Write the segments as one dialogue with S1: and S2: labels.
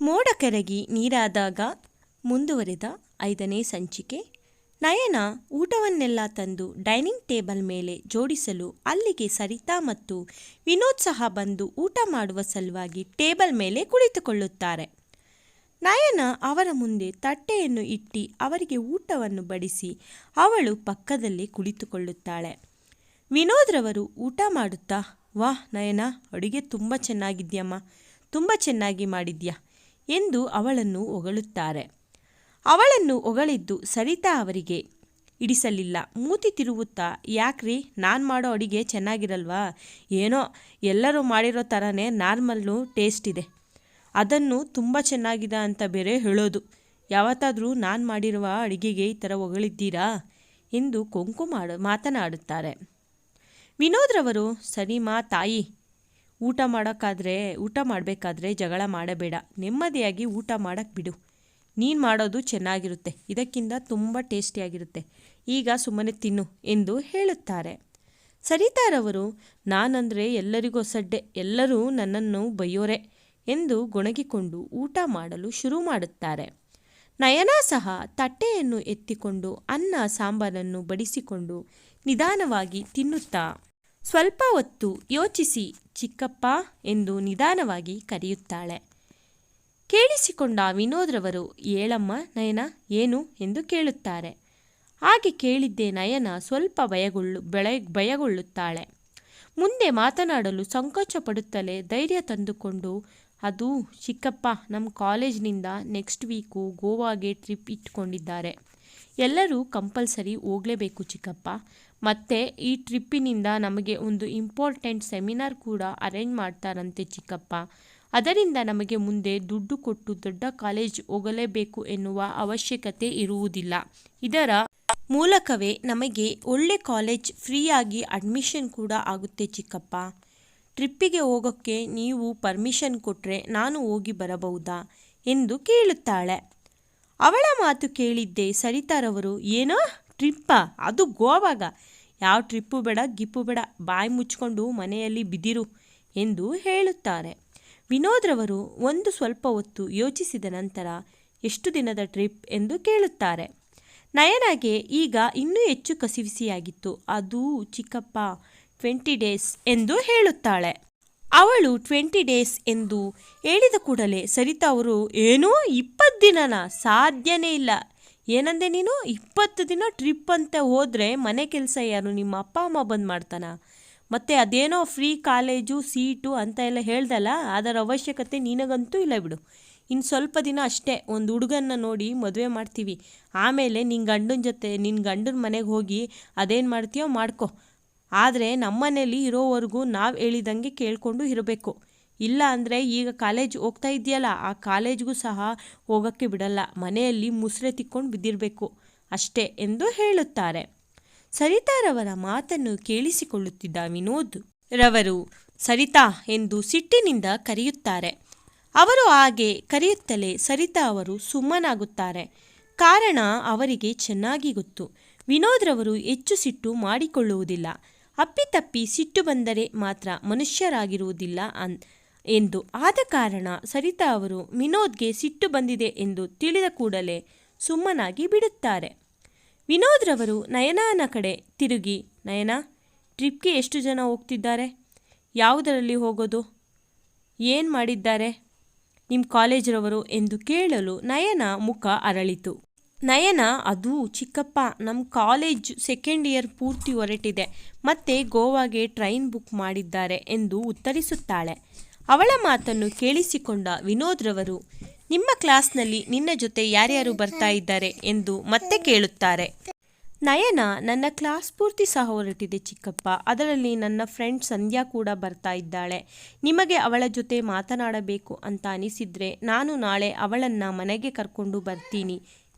S1: ಮೋಡ ಕರಗಿ ನೀರಾದಾಗ ಮುಂದುವರೆದ 5ನೇ ಸಂಚಿಕೆ. ನಯನ ಊಟವನ್ನೆಲ್ಲ ತಂದು ಡೈನಿಂಗ್ ಟೇಬಲ್ ಮೇಲೆ ಜೋಡಿಸಲು ಅಲ್ಲಿಗೆ ಸರಿತಾ ಮತ್ತು ವಿನೋದ್ ಸಹ ಬಂದು ಊಟ ಮಾಡುವ ಸಲುವಾಗಿ ಟೇಬಲ್ ಮೇಲೆ ಕುಳಿತುಕೊಳ್ಳುತ್ತಾರೆ. ನಯನ ಅವರ ಮುಂದೆ ತಟ್ಟೆಯನ್ನು ಇಟ್ಟು ಅವರಿಗೆ ಊಟವನ್ನು ಬಡಿಸಿ ಅವಳು ಪಕ್ಕದಲ್ಲೇ ಕುಳಿತುಕೊಳ್ಳುತ್ತಾಳೆ. ವಿನೋದ್ರವರು ಊಟ ಮಾಡುತ್ತಾ, ವಾಹ್ ನಯನ, ಅಡುಗೆ ತುಂಬ ಚೆನ್ನಾಗಿದ್ಯಮ್ಮ, ತುಂಬ ಚೆನ್ನಾಗಿ ಮಾಡಿದ್ಯಾ ಎಂದು ಅವಳನ್ನು ಹೊಗಳುತ್ತಾರೆ. ಅವಳನ್ನು ಹೊಗಳಿದ್ದು ಸರಿತಾ ಅವರಿಗೆ ಹಿಡಿಸಲಿಲ್ಲ. ಮೂತಿ ತಿರುವುತ್ತಾ, ಯಾಕ್ರಿ, ನಾನು ಮಾಡೋ ಅಡುಗೆ ಚೆನ್ನಾಗಿರಲ್ವಾ? ಏನೋ ಎಲ್ಲರೂ ಮಾಡಿರೋ ಥರನೇ ನಾರ್ಮಲ್ಲು ಟೇಸ್ಟ್ ಇದೆ, ಅದನ್ನು ತುಂಬ ಚೆನ್ನಾಗಿದೆ ಅಂತ ಬೇರೆ ಹೇಳೋದು. ಯಾವತ್ತಾದರೂ ನಾನು ಮಾಡಿರುವ ಅಡುಗೆಗೆ ಈ ಥರ ಹೊಗಳಿದ್ದೀರಾ ಎಂದು ಕೊಂಕು ಮಾತನಾಡುತ್ತಾರೆ. ವಿನೋದ್ರವರು, ಸರಿಮಾ ತಾಯಿ, ಊಟ ಮಾಡಬೇಕಾದ್ರೆ ಜಗಳ ಮಾಡಬೇಡ, ನೆಮ್ಮದಿಯಾಗಿ ಊಟ ಮಾಡೋಕ್ಕೆ ಬಿಡು. ನೀನು ಮಾಡೋದು ಚೆನ್ನಾಗಿರುತ್ತೆ, ಇದಕ್ಕಿಂತ ತುಂಬ ಟೇಸ್ಟಿಯಾಗಿರುತ್ತೆ, ಈಗ ಸುಮ್ಮನೆ ತಿನ್ನು ಎಂದು ಹೇಳುತ್ತಾರೆ. ಸರಿತಾರವರು, ನಾನಂದರೆ ಎಲ್ಲರಿಗೂ ಒಸಡ್ಡೆ, ಎಲ್ಲರೂ ನನ್ನನ್ನು ಬೈಯೋರೆ ಎಂದು ಗೊಣಗಿಕೊಂಡು ಊಟ ಮಾಡಲು ಶುರು ಮಾಡುತ್ತಾರೆ. ನಯನ ಸಹ ತಟ್ಟೆಯನ್ನು ಎತ್ತಿಕೊಂಡು ಅನ್ನ ಸಾಂಬಾರನ್ನು ಬಡಿಸಿಕೊಂಡು ನಿಧಾನವಾಗಿ ತಿನ್ನುತ್ತಾ ಸ್ವಲ್ಪ ಹೊತ್ತು ಯೋಚಿಸಿ ಚಿಕ್ಕಪ್ಪ ಎಂದು ನಿಧಾನವಾಗಿ ಕರೆಯುತ್ತಾಳೆ. ಕೇಳಿಸಿಕೊಂಡ ವಿನೋದ್ರವರು, ಹೇಳಮ್ಮ ನಯನ, ಏನು ಎಂದು ಕೇಳುತ್ತಾರೆ. ಹಾಗೆ ಕೇಳಿದ್ದೆ ನಯನ ಸ್ವಲ್ಪ ಭಯಗೊಳ್ಳುತ್ತಾಳೆ. ಮುಂದೆ ಮಾತನಾಡಲು ಸಂಕೋಚ ಪಡುತ್ತಲೇ ಧೈರ್ಯ ತಂದುಕೊಂಡು, ಅದು ಚಿಕ್ಕಪ್ಪ, ನಮ್ಮ ಕಾಲೇಜ್ನಿಂದ ನೆಕ್ಸ್ಟ್ ವೀಕು ಗೋವಾಗೆ ಟ್ರಿಪ್ ಇಟ್ಕೊಂಡಿದ್ದಾರೆ, ಎಲ್ಲರೂ ಕಂಪಲ್ಸರಿ ಹೋಗಲೇಬೇಕು ಚಿಕ್ಕಪ್ಪ. ಮತ್ತು ಈ ಟ್ರಿಪ್ಪಿನಿಂದ ನಮಗೆ ಒಂದು ಇಂಪಾರ್ಟೆಂಟ್ ಸೆಮಿನಾರ್ ಕೂಡ ಅರೇಂಜ್ ಮಾಡ್ತಾರಂತೆ ಚಿಕ್ಕಪ್ಪ. ಅದರಿಂದ ನಮಗೆ ಮುಂದೆ ದುಡ್ಡು ಕೊಟ್ಟು ದೊಡ್ಡ ಕಾಲೇಜ್ ಹೋಗಲೇಬೇಕು ಎನ್ನುವ ಅವಶ್ಯಕತೆ ಇರುವುದಿಲ್ಲ. ಇದರ ಮೂಲಕವೇ ನಮಗೆ ಒಳ್ಳೆ ಕಾಲೇಜ್ ಫ್ರೀಯಾಗಿ ಅಡ್ಮಿಷನ್ ಕೂಡ ಆಗುತ್ತೆ ಚಿಕ್ಕಪ್ಪ. ಟ್ರಿಪ್ಪಿಗೆ ಹೋಗೋಕ್ಕೆ ನೀವು ಪರ್ಮಿಷನ್ ಕೊಟ್ಟರೆ ನಾನು ಹೋಗಿ ಬರಬಹುದಾ ಎಂದು ಕೇಳುತ್ತಾಳೆ. ಅವಳ ಮಾತು ಕೇಳಿದ್ದೆ ಸರಿತಾರವರು, ಏನೋ ಟ್ರಿಪ್ಪಾ, ಅದು ಗೋವಾಗ, ಯಾವ ಟ್ರಿಪ್ಪು ಬೇಡ ಗಿಪ್ಪು ಬೇಡ, ಬಾಯಿ ಮುಚ್ಕೊಂಡು ಮನೆಯಲ್ಲಿ ಬಿದ್ದಿರು ಎಂದು ಹೇಳುತ್ತಾರೆ. ವಿನೋದ್ರವರು ಒಂದು ಸ್ವಲ್ಪ ಹೊತ್ತು ಯೋಚಿಸಿದ ನಂತರ, ಎಷ್ಟು ದಿನದ ಟ್ರಿಪ್ ಎಂದು ಕೇಳುತ್ತಾರೆ. ನಯನಗೆ ಈಗ ಇನ್ನೂ ಹೆಚ್ಚು ಕಸಿವಿಸಿಯಾಗಿತ್ತು. ಅದು ಚಿಕ್ಕಪ್ಪ 20 ಡೇಸ್ ಎಂದು ಹೇಳುತ್ತಾಳೆ. ಅವಳು 20 ಡೇಸ್ ಎಂದು ಹೇಳಿದ ಕೂಡಲೇ ಸರಿತಾ ಅವರು, ಏನೋ 20 ದಿನನ? ಸಾಧ್ಯನೇ ಇಲ್ಲ. ಏನಂದೆ ನೀನು? 20 ದಿನ ಟ್ರಿಪ್ ಅಂತ ಹೋದರೆ ಮನೆ ಕೆಲಸ ಯಾರು, ನಿಮ್ಮ ಅಪ್ಪ ಅಮ್ಮ ಬಂದು ಮಾಡ್ತಾನ? ಮತ್ತು ಅದೇನೋ ಫ್ರೀ ಕಾಲೇಜು ಸೀಟು ಅಂತ ಎಲ್ಲ ಹೇಳ್ದಲ್ಲ, ಅದರ ಅವಶ್ಯಕತೆ ನಿನಗಂತೂ ಇಲ್ಲ ಬಿಡು. ಇನ್ನು ಸ್ವಲ್ಪ ದಿನ ಅಷ್ಟೇ, ಒಂದು ಹುಡುಗನ್ನ ನೋಡಿ ಮದುವೆ ಮಾಡ್ತೀವಿ, ಆಮೇಲೆ ನಿನ್ನ ಗಂಡನ ಮನೆಗೆ ಹೋಗಿ ಅದೇನು ಮಾಡ್ತೀಯೋ ಮಾಡ್ಕೊ. ಆದರೆ ನಮ್ಮನೇಲಿ ಇರೋವರೆಗೂ ನಾವು ಹೇಳಿದಂಗೆ ಕೇಳಿಕೊಂಡು ಇರಬೇಕು. ಇಲ್ಲ ಅಂದರೆ ಈಗ ಕಾಲೇಜ್ ಹೋಗ್ತಾ ಇದೆಯಲ್ಲ, ಆ ಕಾಲೇಜ್ಗೂ ಸಹ ಹೋಗೋಕ್ಕೆ ಬಿಡಲ್ಲ, ಮನೆಯಲ್ಲಿ ಮುಸ್ರೆ ತಿಕ್ಕೊಂಡು ಬಿದ್ದಿರಬೇಕು ಅಷ್ಟೇ ಎಂದು ಹೇಳುತ್ತಾರೆ. ಸರಿತಾರವರ ಮಾತನ್ನು ಕೇಳಿಸಿಕೊಳ್ಳುತ್ತಿದ್ದ ವಿನೋದ್ ರವರು ಸರಿತಾ ಎಂದು ಸಿಟ್ಟಿನಿಂದ ಕರೆಯುತ್ತಾರೆ. ಅವರು ಹಾಗೆ ಕರೆಯುತ್ತಲೇ ಸರಿತಾ ಅವರು ಸುಮ್ಮನಾಗುತ್ತಾರೆ. ಕಾರಣ ಅವರಿಗೆ ಚೆನ್ನಾಗಿ ಗೊತ್ತು, ವಿನೋದ್ರವರು ಹೆಚ್ಚು ಸಿಟ್ಟು ಮಾಡಿಕೊಳ್ಳುವುದಿಲ್ಲ, ಅಪ್ಪಿತಪ್ಪಿ ಸಿಟ್ಟು ಬಂದರೆ ಮಾತ್ರ ಮನುಷ್ಯರಾಗಿರುವುದಿಲ್ಲ ಎಂದು. ಆದ ಕಾರಣ ಸರಿತಾ ಅವರು ವಿನೋದ್ಗೆ ಸಿಟ್ಟು ಬಂದಿದೆ ಎಂದು ತಿಳಿದ ಕೂಡಲೇ ಸುಮ್ಮನಾಗಿ ಬಿಡುತ್ತಾರೆ. ವಿನೋದ್ರವರು ನಯನನ ಕಡೆ ತಿರುಗಿ, ನಯನ, ಟ್ರಿಪ್ಗೆ ಎಷ್ಟು ಜನ ಹೋಗ್ತಿದ್ದಾರೆ? ಯಾವುದರಲ್ಲಿ ಹೋಗೋದು? ಏನು ಮಾಡಿದ್ದಾರೆ ನಿಮ್ಮ ಕಾಲೇಜ್ರವರು ಎಂದು ಕೇಳಲು ನಯನ ಮುಖ ಅರಳಿತು. ನಯನ, ಅದು ಚಿಕ್ಕಪ್ಪ, ನಮ್ಮ ಕಾಲೇಜ್ 2nd ಇಯರ್ ಪೂರ್ತಿ ಹೊರಟಿದೆ, ಮತ್ತು ಗೋವಾಗೆ ಟ್ರೈನ್ ಬುಕ್ ಮಾಡಿದ್ದಾರೆ ಎಂದು ಉತ್ತರಿಸುತ್ತಾಳೆ. ಅವಳ ಮಾತನ್ನು ಕೇಳಿಸಿಕೊಂಡ ವಿನೋದ್ರವರು, ನಿಮ್ಮ ಕ್ಲಾಸ್ನಲ್ಲಿ ನಿನ್ನ ಜೊತೆ ಯಾರ್ಯಾರು ಬರ್ತಾ ಇದ್ದಾರೆ ಎಂದು ಮತ್ತೆ ಕೇಳುತ್ತಾರೆ. ನಯನ, ನನ್ನ ಕ್ಲಾಸ್ ಪೂರ್ತಿ ಸಹ ಹೊರಟಿದೆ ಚಿಕ್ಕಪ್ಪ, ಅದರಲ್ಲಿ ನನ್ನ ಫ್ರೆಂಡ್ ಸಂಧ್ಯಾ ಕೂಡ ಬರ್ತಾ ಇದ್ದಾಳೆ. ನಿಮಗೆ ಅವಳ ಜೊತೆ ಮಾತನಾಡಬೇಕು ಅಂತ ಅನಿಸಿದರೆ ನಾನು ನಾಳೆ ಅವಳನ್ನು ಮನೆಗೆ ಕರ್ಕೊಂಡು ಬರ್ತೀನಿ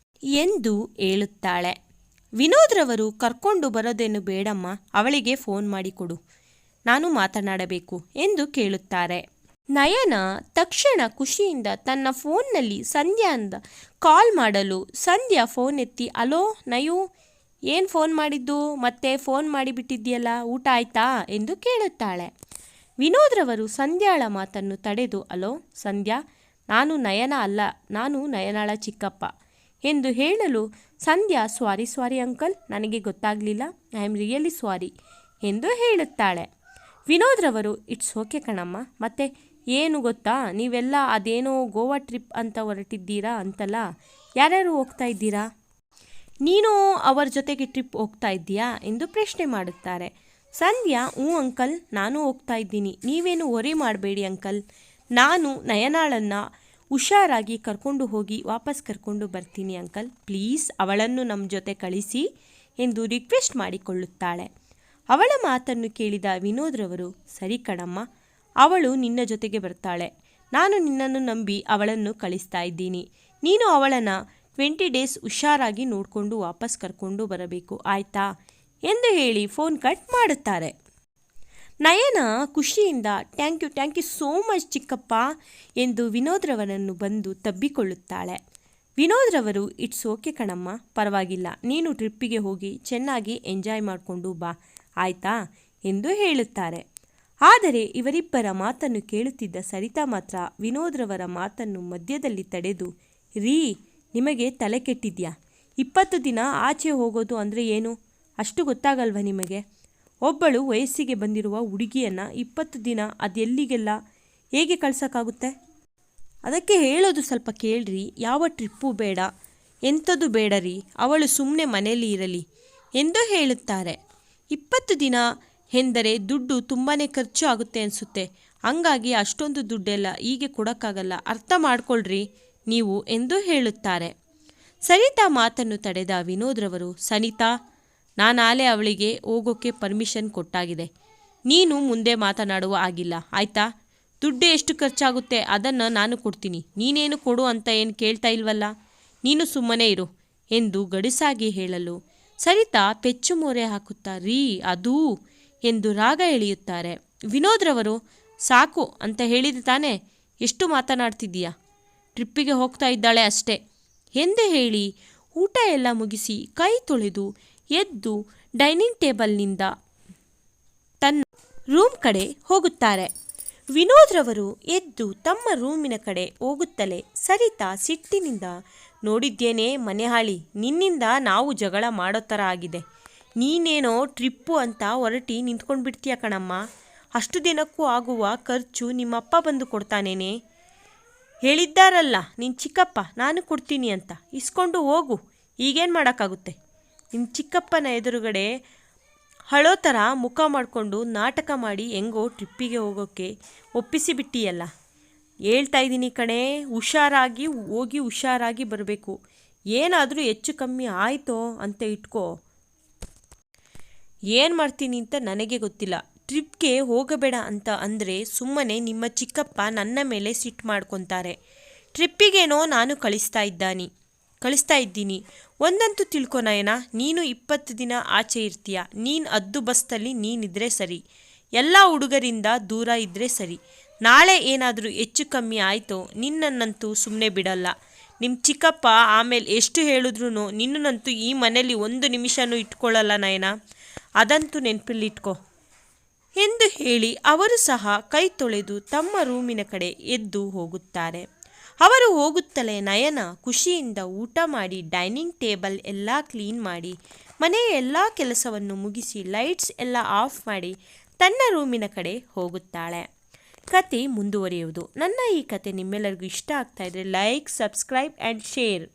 S1: ಎಂದು ಹೇಳುತ್ತಾಳೆ. ವಿನೋದ್ರವರು, ಕರ್ಕೊಂಡು ಬರೋದೇನು ಬೇಡಮ್ಮ, ಅವಳಿಗೆ ಫೋನ್ ಮಾಡಿಕೊಡು, ನಾನು ಮಾತನಾಡಬೇಕು ಎಂದು ಕೇಳುತ್ತಾರೆ. ನಯನ ತಕ್ಷಣ ಖುಷಿಯಿಂದ ತನ್ನ ಫೋನ್ನಲ್ಲಿ ಸಂಧ್ಯಾಂದ ಕಾಲ್ ಮಾಡಲು ಸಂಧ್ಯಾ ಫೋನ್ ಎತ್ತಿ, ಅಲೋ ನಯು, ಏನು ಫೋನ್ ಮಾಡಿದ್ದು? ಮತ್ತೆ ಫೋನ್ ಮಾಡಿಬಿಟ್ಟಿದ್ಯಲ್ಲ, ಊಟ ಆಯ್ತಾ ಎಂದು ಕೇಳುತ್ತಾಳೆ. ವಿನೋದ್ರವರು ಸಂಧ್ಯಾಳ ಮಾತನ್ನು ತಡೆದು, ಅಲೋ ಸಂಧ್ಯಾ, ನಾನು ನಯನ ಅಲ್ಲ, ನಾನು ನಯನಾಳ ಚಿಕ್ಕಪ್ಪ ಎಂದು ಹೇಳಲು ಸಂಧ್ಯಾ ಸಾರಿ ಅಂಕಲ್, ನನಗೆ ಗೊತ್ತಾಗಲಿಲ್ಲ, ಐ ಆಮ್ ರಿಯಲಿ ಸಾರಿ ಎಂದು ಹೇಳುತ್ತಾಳೆ. ವಿನೋದ್ರವರು ಇಟ್ಸ್ ಓಕೆ ಕಣಮ್ಮ, ಮತ್ತೆ ಏನು ಗೊತ್ತಾ, ನೀವೆಲ್ಲ ಅದೇನೋ ಗೋವಾ ಟ್ರಿಪ್ ಅಂತ ಹೊರಟಿದ್ದೀರಾ ಅಂತಲ್ಲ, ಯಾರ್ಯಾರು ಹೋಗ್ತಾ ಇದ್ದೀರಾ? ನೀನು ಅವರ ಜೊತೆಗೆ ಟ್ರಿಪ್ ಹೋಗ್ತಾ ಇದ್ದೀಯಾ ಎಂದು ಪ್ರಶ್ನೆ ಮಾಡುತ್ತಾರೆ. ಸಂಧ್ಯಾ ಅಂಕಲ್, ನಾನು ಹೋಗ್ತಾ ಇದ್ದೀನಿ, ನೀವೇನು worry ಮಾಡಬೇಡಿ ಅಂಕಲ್, ನಾನು ನಯನಾಳನ್ನು ಹುಷಾರಾಗಿ ಕರ್ಕೊಂಡು ಹೋಗಿ ವಾಪಸ್ ಕರ್ಕೊಂಡು ಬರ್ತೀನಿ ಅಂಕಲ್, ಪ್ಲೀಸ್ ಅವಳನ್ನು ನಮ್ಮ ಜೊತೆ ಕಳಿಸಿ ಎಂದು ರಿಕ್ವೆಸ್ಟ್ ಮಾಡಿಕೊಳ್ಳುತ್ತಾಳೆ. ಅವಳ ಮಾತನ್ನು ಕೇಳಿದ ವಿನೋದ್ರವರು, ಸರಿ ಕಣಮ್ಮ, ಅವಳು ನಿನ್ನ ಜೊತೆಗೆ ಬರ್ತಾಳೆ, ನಾನು ನಿನ್ನನ್ನು ನಂಬಿ ಅವಳನ್ನು ಕಳಿಸ್ತಾ ಇದ್ದೀನಿ, ನೀನು ಅವಳನ್ನು 20 ಡೇಸ್ ಹುಷಾರಾಗಿ ನೋಡಿಕೊಂಡು ವಾಪಸ್ ಕರ್ಕೊಂಡು ಬರಬೇಕು, ಆಯಿತಾ ಎಂದು ಹೇಳಿ ಫೋನ್ ಕಟ್ ಮಾಡುತ್ತಾರೆ. ನಯನ ಖುಷಿಯಿಂದ ಥ್ಯಾಂಕ್ ಯು ಸೋ ಮಚ್ ಚಿಕ್ಕಪ್ಪ ಎಂದು ವಿನೋದ್ರವರನ್ನು ಬಂದು ತಬ್ಬಿಕೊಳ್ಳುತ್ತಾಳೆ. ವಿನೋದ್ರವರು ಇಟ್ಸ್ ಓಕೆ ಕಣಮ್ಮ, ಪರವಾಗಿಲ್ಲ, ನೀನು ಟ್ರಿಪ್ಪಿಗೆ ಹೋಗಿ ಚೆನ್ನಾಗಿ ಎಂಜಾಯ್ ಮಾಡಿಕೊಂಡು ಬಾ, ಆಯಿತಾ ಎಂದು ಹೇಳುತ್ತಾರೆ. ಆದರೆ ಇವರಿಬ್ಬರ ಮಾತನ್ನು ಕೇಳುತ್ತಿದ್ದ ಸರಿತಾ ಮಾತ್ರ ವಿನೋದ್ರವರ ಮಾತನ್ನು ಮಧ್ಯದಲ್ಲಿ ತಡೆದು, ರೀ, ನಿಮಗೆ ತಲೆ ಕೆಟ್ಟಿದ್ಯಾ? 20 ದಿನ ಆಚೆ ಹೋಗೋದು ಅಂದರೆ ಏನು, ಅಷ್ಟು ಗೊತ್ತಾಗಲ್ವ ನಿಮಗೆ? ಒಬ್ಬಳು ವಯಸ್ಸಿಗೆ ಬಂದಿರುವ ಹುಡುಗಿಯನ್ನು 20 ದಿನ ಅದೆಲ್ಲಿಗೆಲ್ಲ ಹೇಗೆ ಕಳ್ಸೋಕ್ಕಾಗುತ್ತೆ? ಅದಕ್ಕೆ ಹೇಳೋದು ಸ್ವಲ್ಪ ಕೇಳ್ರಿ, ಯಾವ ಟ್ರಿಪ್ಪು ಬೇಡ, ಎಂಥದ್ದು ಬೇಡ ರೀ, ಅವಳು ಸುಮ್ಮನೆ ಮನೆಯಲ್ಲಿ ಇರಲಿ ಎಂದು ಹೇಳುತ್ತಾರೆ. 20 ದಿನ ಎಂದರೆ ದುಡ್ಡು ತುಂಬಾ ಖರ್ಚು ಆಗುತ್ತೆ ಅನಿಸುತ್ತೆ, ಹಂಗಾಗಿ ಅಷ್ಟೊಂದು ದುಡ್ಡೆಲ್ಲ ಹೀಗೆ ಕೊಡೋಕ್ಕಾಗಲ್ಲ, ಅರ್ಥ ಮಾಡ್ಕೊಳ್ರಿ ನೀವು ಎಂದು ಹೇಳುತ್ತಾರೆ. ಸರಿತಾ ಮಾತನ್ನು ತಡೆದ ವಿನೋದ್ರವರು, ಸನಿತಾ, ನಾನಾಲೆ ಅವಳಿಗೆ ಹೋಗೋಕ್ಕೆ ಪರ್ಮಿಷನ್ ಕೊಟ್ಟಾಗಿದೆ, ನೀನು ಮುಂದೆ ಮಾತನಾಡುವ ಆಗಿಲ್ಲ, ಆಯಿತಾ? ದುಡ್ಡು ಎಷ್ಟು ಖರ್ಚಾಗುತ್ತೆ ಅದನ್ನು ನಾನು ಕೊಡ್ತೀನಿ, ನೀನೇನು ಕೊಡು ಅಂತ ಏನು ಕೇಳ್ತಾ ಇಲ್ವಲ್ಲ, ನೀನು ಸುಮ್ಮನೆ ಇರು ಎಂದು ಗಡುಸಾಗಿ ಹೇಳಲು ಸರಿತಾ ಪೆಚ್ಚು ಮೋರೆ ಹಾಕುತ್ತಾ, ರೀ ಅದೂ ಎಂದು ರಾಗ ಎಳೆಯುತ್ತಾರೆ. ವಿನೋದ್ರವರು, ಸಾಕು ಅಂತ ಹೇಳಿದ ತಾನೇ, ಎಷ್ಟು ಮಾತನಾಡ್ತಿದ್ದೀಯಾ, ಟ್ರಿಪ್ಪಿಗೆ ಹೋಗ್ತಾ ಇದ್ದಾಳೆ ಅಷ್ಟೇ ಎಂದು ಹೇಳಿ ಊಟ ಎಲ್ಲ ಮುಗಿಸಿ ಕೈ ತೊಳೆದು ಎದ್ದು ಡೈನಿಂಗ್ ಟೇಬಲ್ನಿಂದ ತನ್ನ ರೂಮ್ ಕಡೆ ಹೋಗುತ್ತಾರೆ. ವಿನೋದ್ರವರು ಎದ್ದು ತಮ್ಮ ರೂಮಿನ ಕಡೆ ಹೋಗುತ್ತಲೇ ಸರಿತಾ ಸಿಟ್ಟಿನಿಂದ, ನೋಡಿದ್ದೇನೆ ಮನೆ ಹಾಳಿ, ನಿನ್ನಿಂದ ನಾವು ಜಗಳ ಮಾಡೋ ಥರ ಆಗಿದೆ, ನೀನೇನೋ ಟ್ರಿಪ್ಪು ಅಂತ ಹೊರಟಿ ನಿಂತ್ಕೊಂಡು ಬಿಡ್ತೀಯ ಕಣಮ್ಮ, ಅಷ್ಟು ದಿನಕ್ಕೂ ಆಗುವ ಖರ್ಚು ನಿಮ್ಮಪ್ಪ ಬಂದು ಕೊಡ್ತಾನೇನೆ, ಹೇಳಿದ್ದಾರಲ್ಲ ನಿನ್ನ ಚಿಕ್ಕಪ್ಪ ನಾನು ಕೊಡ್ತೀನಿ ಅಂತ, ಇಸ್ಕೊಂಡು ಹೋಗು, ಈಗೇನು ಮಾಡೋಕ್ಕಾಗುತ್ತೆ? ನಿಮ್ಮ ಚಿಕ್ಕಪ್ಪನ ಎದುರುಗಡೆ ಹಳೋ ಥರ ಮುಖ ಮಾಡಿಕೊಂಡು ನಾಟಕ ಮಾಡಿ ಹೆಂಗೋ ಟ್ರಿಪ್ಪಿಗೆ ಹೋಗೋಕ್ಕೆ ಒಪ್ಪಿಸಿಬಿಟ್ಟಿಯಲ್ಲ, ಹೇಳ್ತಾ ಇದ್ದೀನಿ ಕಣೆ, ಹುಷಾರಾಗಿ ಹೋಗಿ ಹುಷಾರಾಗಿ ಬರಬೇಕು, ಏನಾದರೂ ಹೆಚ್ಚು ಕಮ್ಮಿ ಆಯಿತೋ ಅಂತ ಇಟ್ಕೋ, ಏನು ಮಾಡ್ತೀನಿ ಅಂತ ನನಗೆ ಗೊತ್ತಿಲ್ಲ, ಟ್ರಿಪ್ಗೆ ಹೋಗಬೇಡ ಅಂತ ಅಂದರೆ ಸುಮ್ಮನೆ ನಿಮ್ಮ ಚಿಕ್ಕಪ್ಪ ನನ್ನ ಮೇಲೆ ಸಿಟ್ಟು ಮಾಡ್ಕೊತಾರೆ, ಟ್ರಿಪ್ಪಿಗೇನೋ ನಾನು ಕಳಿಸ್ತಾ ಇದ್ದೀನಿ, ಒಂದಂತೂ ತಿಳ್ಕೊ ನಯನ, ನೀನು 20 ದಿನ ಆಚೆ ಇರ್ತೀಯ, ನೀನು ಅದ್ದು ಬಸ್ತಲ್ಲಿ ನೀನಿದ್ರೆ ಸರಿ, ಎಲ್ಲ ಹುಡುಗರಿಂದ ದೂರ ಇದ್ದರೆ ಸರಿ, ನಾಳೆ ಏನಾದರೂ ಹೆಚ್ಚು ಕಮ್ಮಿ ಆಯಿತೋ ನಿನ್ನನ್ನಂತೂ ಸುಮ್ಮನೆ ಬಿಡಲ್ಲ, ನಿಮ್ಮ ಚಿಕ್ಕಪ್ಪ ಆಮೇಲೆ ಎಷ್ಟು ಹೇಳಿದ್ರೂ ನಿನ್ನನ್ನಂತೂ ಈ ಮನೇಲಿ 1 ನಿಮಿಷನೂ ಇಟ್ಕೊಳ್ಳಲ್ಲ ನಯನ, ಅದಂತೂ ನೆನಪಲ್ಲಿಟ್ಕೋ ಎಂದು ಹೇಳಿ ಅವರು ಸಹ ಕೈ ತೊಳೆದು ತಮ್ಮ ರೂಮಿನ ಕಡೆ ಎದ್ದು ಹೋಗುತ್ತಾರೆ. ಅವರು ಹೋಗುತ್ತಲೇ ನಯನ ಖುಷಿಯಿಂದ ಊಟ ಮಾಡಿ ಡೈನಿಂಗ್ ಟೇಬಲ್ ಎಲ್ಲ ಕ್ಲೀನ್ ಮಾಡಿ ಮನೆಯ ಎಲ್ಲ ಕೆಲಸವನ್ನು ಮುಗಿಸಿ ಲೈಟ್ಸ್ ಎಲ್ಲ ಆಫ್ ಮಾಡಿ ತನ್ನ ರೂಮಿನ ಕಡೆ ಹೋಗುತ್ತಾಳೆ. ಕತೆ ಮುಂದುವರಿಯುವುದು. ನನ್ನ ಈ ಕತೆ ನಿಮ್ಮೆಲ್ಲರಿಗೂ ಇಷ್ಟ ಆಗ್ತಾ ಇದ್ದರೆ ಲೈಕ್, ಸಬ್ಸ್ಕ್ರೈಬ್ ಆ್ಯಂಡ್ ಶೇರ್.